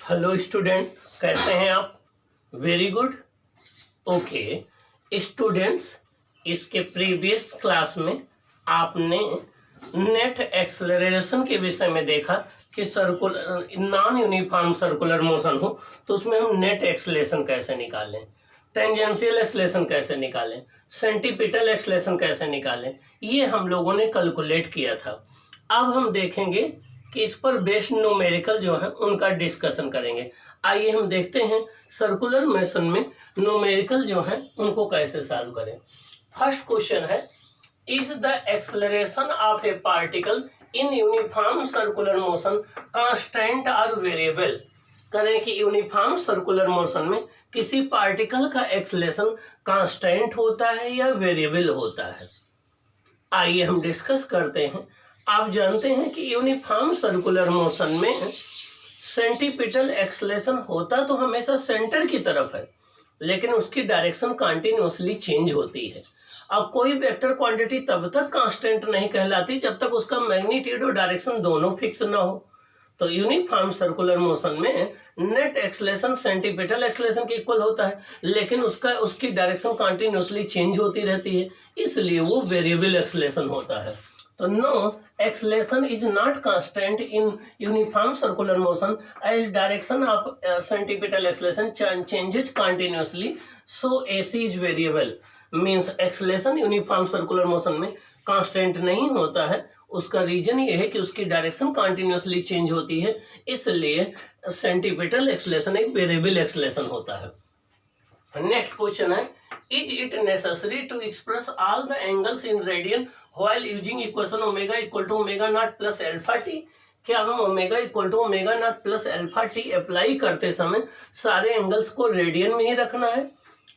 Hello students, कैसे हैं आप? Very good. ओके स्टूडेंट्स, इसके प्रीवियस क्लास में आपने नेट एक्सेलरेशन के विषय में देखा कि circular non uniform circular motion हो तो उसमें हम नेट एक्सेलरेशन कैसे निकालें, टेंजेंशियल एक्सेलरेशन कैसे निकालें, सेंटीपिटल एक्सेलरेशन कैसे निकालें, ये हम लोगों ने कैलकुलेट किया था। अब हम देखेंगे कि इस पर बेस्ड न्यूमेरिकल जो है उनका डिस्कशन करेंगे। आइए हम देखते हैं सर्कुलर मोशन में न्यूमेरिकल जो है उनको कैसे सॉल्व करें। फर्स्ट क्वेश्चन है, is the acceleration of A particle in uniform circular motion constant और वेरिएबल। करें कि यूनिफॉर्म सर्कुलर मोशन में किसी पार्टिकल का एक्सेलरेशन कांस्टेंट होता है या वेरिएबल होता है। आइए हम डिस्कस करते हैं। आप जानते हैं कि यूनिफॉर्म सर्कुलर मोशन में सेंटीपिटल एक्सेलरेशन होता तो हमेशा सेंटर की तरफ है, लेकिन उसकी डायरेक्शन कंटिन्यूअसली चेंज होती है। अब कोई वेक्टर क्वांटिटी तब तक कांस्टेंट नहीं कहलाती जब तक उसका मैग्नीट्यूड और डायरेक्शन दोनों फिक्स ना हो। तो यूनिफॉर्म सर्कुलर मोशन में नेट एक्सेलरेशन सेंटीपिटल एक्सेलरेशन के इक्वल होता है, लेकिन उसकी डायरेक्शन कंटिन्यूअसली चेंज होती रहती है, इसलिए वो वेरिएबल एक्सेलरेशन होता है। तो no acceleration is not constant in uniform circular motion as direction of centripetal acceleration changes continuously, so AC is variable. Means acceleration uniform circular motion में कांस्टेंट नहीं होता है। उसका रीजन ये है कि उसकी डायरेक्शन कंटिन्यूअसली चेंज होती है, इसलिए सेंटीपिटल एक्सेलरेशन एक वेरिएबल एक्सेलरेशन होता है। नेक्स्ट क्वेश्चन है, is it necessary to express all the angles in radian while using equation omega equal to omega not plus alpha t. क्या हम omega equal to omega not plus alpha t apply करते समय सारे angles को radian में ही रखना है?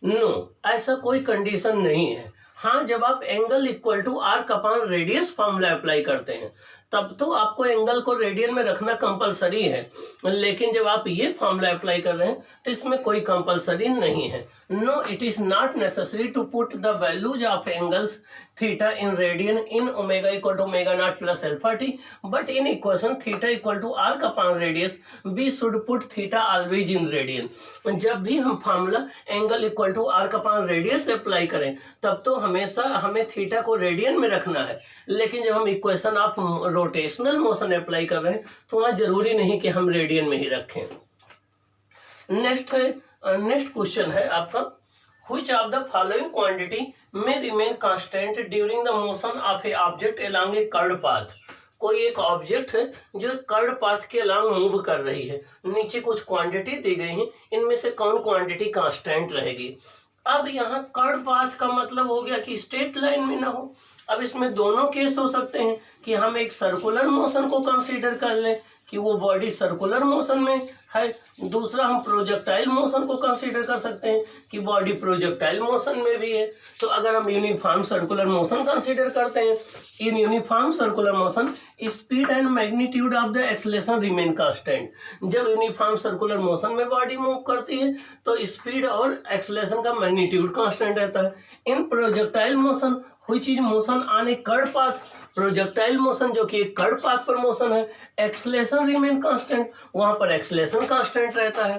No, ऐसा कोई कंडीशन नहीं है। हाँ, जब आप angle equal to arc upon radius formula apply करते हैं तब तो आपको एंगल को रेडियन में रखना कंपलसरी है, लेकिन जब आप ये फॉर्मूला अप्लाई कर रहे हैं तो इसमें कोई कंपलसरी नहीं है। No, it is not necessary to put the values of angles theta in radian in omega equal to omega not plus alpha T, but in equation theta equal to arc upon radius we should put theta always in radian. जब भी हम formula angle equal to arc upon radius apply करें तब तो हमेशा हमें theta को radian में रखना है, लेकिन जब हम equation of rotational motion apply कर रहे हैं तो वहां जरूरी नहीं कि हम रेडियन में ही रखें। नेक्स्ट क्वेश्चन है आपका, which of the following quantity में remain constant during the motion of a object along a curved path. कोई एक ऑब्जेक्ट है जो कर्व्ड पाथ के अलोंग मूव कर रही है, नीचे कुछ क्वांटिटी दी गई है, इनमें से कौन क्वांटिटी कांस्टेंट रहेगी? अब यहाँ कर्व्ड पाथ का मतलब हो गया कि स्ट्रेट लाइन में ना हो। अब इसमें दोनों केस हो सकते हैं कि हम एक सर्कुलर मोशन को कंसीडर कर लें कि वो बॉडी सर्कुलर मोशन में है, दूसरा हम प्रोजेक्टाइल मोशन को कंसीडर कर सकते हैं कि बॉडी प्रोजेक्टाइल मोशन में भी है। तो अगर हम यूनिफॉर्म सर्कुलर मोशन कंसीडर करते हैं, इन uniform circular motion speed and magnitude of the acceleration remain constant. जब यूनिफॉर्म सर्कुलर मोशन में बॉडी मूव करती है तो स्पीड और एक्सेलरेशन का मैग्नीट्यूड कांस्टेंट रहता है। In projectile motion which is motion on a curved path, projectile motion जो कि एक कर्व्ड पाथ पर मोशन है, एक्सेलरेशन रिमेन कांस्टेंट, वहां पर एक्सेलरेशन कांस्टेंट रहता है।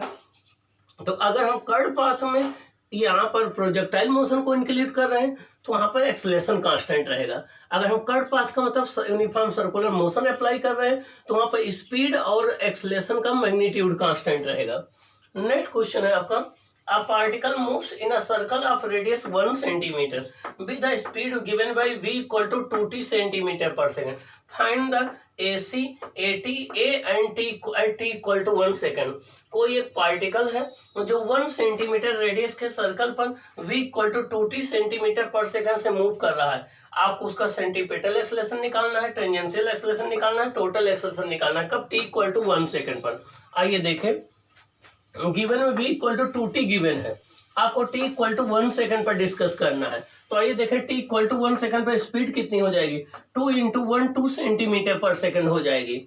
तो अगर हम कर्व्ड पाथ में यहाँ पर प्रोजेक्टाइल मोशन को इंक्लूड कर रहे हैं तो वहां पर एक्सेलरेशन कांस्टेंट रहेगा। अगर हम कर्व्ड पाथ का मतलब यूनिफॉर्म सर्कुलर मोशन अप्लाई कर रहे हैं तो वहां पर स्पीड और एक्सेलरेशन का मैग्नीट्यूड कांस्टेंट रहेगा। नेक्स्ट क्वेश्चन है आपका, a particle moves in a circle of radius 1 centimeter with the speed given by v equal to 2t centimeter per second. Find the AC, AT, A and T at t equal to 1 second. कोई एक particle है जो 1 centimetre radius के circle पर v equal to 2t centimetre पर second से move कर रहा है। आपको उसका सेंटीपिटल एक्सेलरेशन निकालना है, टेंजेंशियल एक्सेलरेशन निकालना है, टोटल एक्सेलरेशन निकालना है, कब t इक्वल टू 1 सेकंड पर। आइए देखें, गिवन में v equal to 2t given है, आपको t इक्वल टू 1 सेकंड पर डिस्कस करना है। तो आइए देखें, t इक्वल टू 1 सेकंड पर स्पीड कितनी हो जाएगी? 2 इंटू 1 2 सेंटीमीटर पर सेकंड हो जाएगी।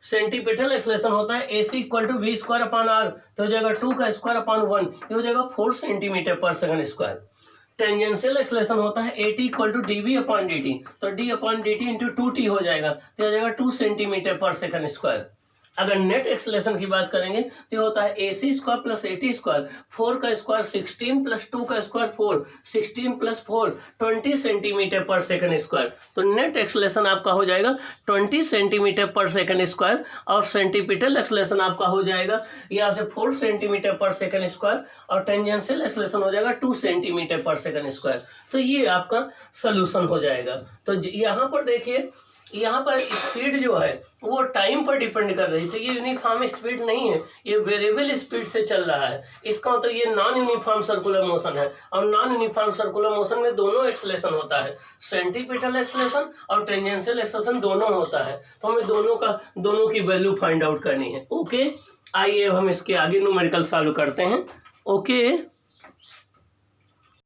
सेंटीपिटल एक्सेलरेशन होता है ac equal to V square upon R, तो हो जाएगा 2 का स्क्वायर अपॉन 1, ये हो जाएगा 4 सेंटीमीटर पर सेकंड स्क्वायर। टेंजेंशियल एक्सेलरेशन होता है at equal to dv upon dt, तो d upon dt into 2t हो जाएगा, तो हो जाएगा 2 सेंटीमीटर पर सेकंड स्क्वायर। अगर नेट एक्सेलरेशन की बात करेंगे तो ये होता है AC स्क्वायर प्लस 80 स्क्वायर, 4 का स्क्वायर 16 प्लस 2 का स्क्वायर 4, 16 प्लस 4 20 सेंटीमीटर पर सेकंड स्क्वायर। तो नेट एक्सेलरेशन आपका हो जाएगा 20 सेंटीमीटर पर सेकंड स्क्वायर और सेंटीपिटल एक्सेलरेशन आपका हो जाएगा यहाँ से 4 सेंटीमीटर पर सेकंड स्क्वायर और टेंजेंशियल एक्सेलरेशन हो जाएगा 2 सेंटीमीटर पर सेकंड स्क्वायर। तो ये आपका सोल्यूशन हो जाएगा। तो यहाँ पर देखिए, यहाँ पर स्पीड जो है वो टाइम पर डिपेंड कर रही है, तो ये यूनिफॉर्म स्पीड नहीं है, ये वेरिएबल स्पीड से चल रहा है। इसका मतलब ये नॉन यूनिफॉर्म सर्कुलर मोशन है और नॉन यूनिफॉर्म सर्कुलर मोशन में दोनों एक्सेलरेशन होता है, सेंटीपिटल एक्सेलरेशन और टेंजेंशियल एक्सेलरेशन दोनों होता है। तो हमें दोनों की वैल्यू फाइंड आउट करनी है। ओके, आइए हम इसके आगे न्यूमेरिकल सॉल्व करते हैं। ओके।